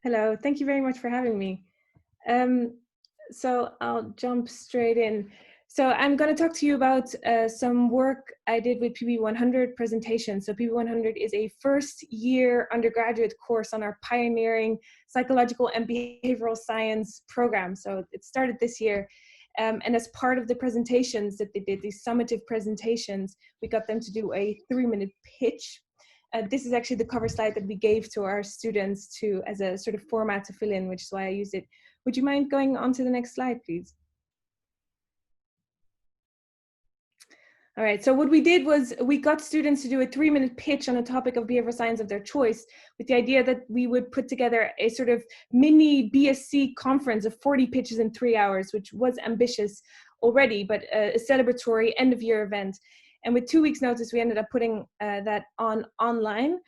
Hello, thank you very much for having me. Um, so I'll jump straight in. So I'm going to talk to you about some work I did with PB100 presentation. So PB100 is a first year undergraduate course on our pioneering psychological and behavioral science program. So it started this year. And as part of the presentations that they did, these summative presentations, we got them to do a 3-minute pitch. This is actually the cover slide that we gave to our students as a sort of format to fill in, which is why I used it. Would you mind going on to the next slide, please? All right, so what we did was we got students to do a 3-minute pitch on a topic of behavioral science of their choice, with the idea that we would put together a sort of mini BSc conference of 40 pitches in 3 hours, which was ambitious already, but a celebratory end of year event. And with 2 weeks notice, we ended up putting that online.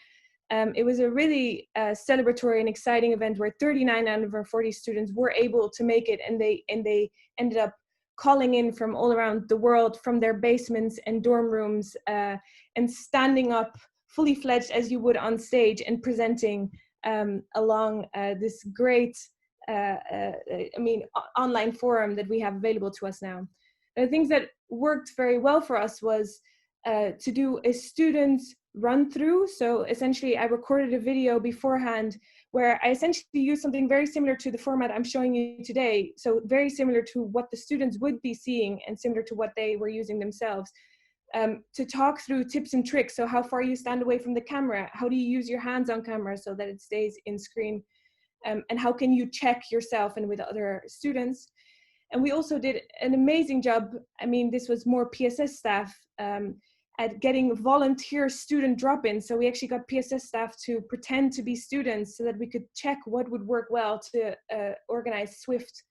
It was a really celebratory and exciting event where 39 out of our 40 students were able to make it, and they ended up calling in from all around the world, from their basements and dorm rooms, and standing up fully fledged as you would on stage and presenting along this great online forum that we have available to us now. The things that worked very well for us was to do a student run through. So essentially I recorded a video beforehand where I essentially used something very similar to the format I'm showing you today. So very similar to what the students would be seeing and similar to what they were using themselves, to talk through tips and tricks. So how far you stand away from the camera, how do you use your hands on camera so that it stays in screen, and how can you check yourself and with other students. And we also did an amazing job. I mean, this was more PSS staff, at getting volunteer student drop-ins. So we actually got PSS staff to pretend to be students so that we could check what would work well to organize swift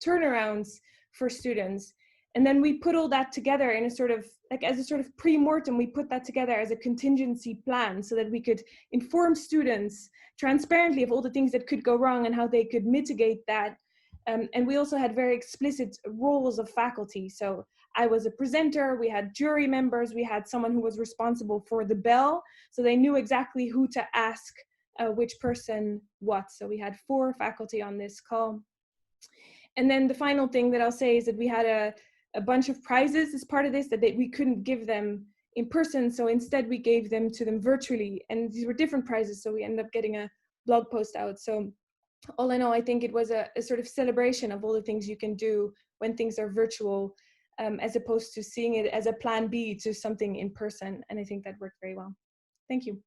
turnarounds for students. And then we put all that together in a sort of, like as a sort of pre-mortem, we put that together as a contingency plan so that we could inform students transparently of all the things that could go wrong and how they could mitigate that. And we also had very explicit roles of faculty. So I was a presenter, we had jury members, we had someone who was responsible for the bell, so they knew exactly who to ask which person what. So we had 4 faculty on this call. And then the final thing that I'll say is that we had a bunch of prizes as part of this that we couldn't give them in person, so instead we gave them to them virtually, and these were different prizes, so we ended up getting a blog post out. So all in all, I think it was a sort of celebration of all the things you can do when things are virtual, as opposed to seeing it as a plan B to something in person. And I think that worked very well. Thank you.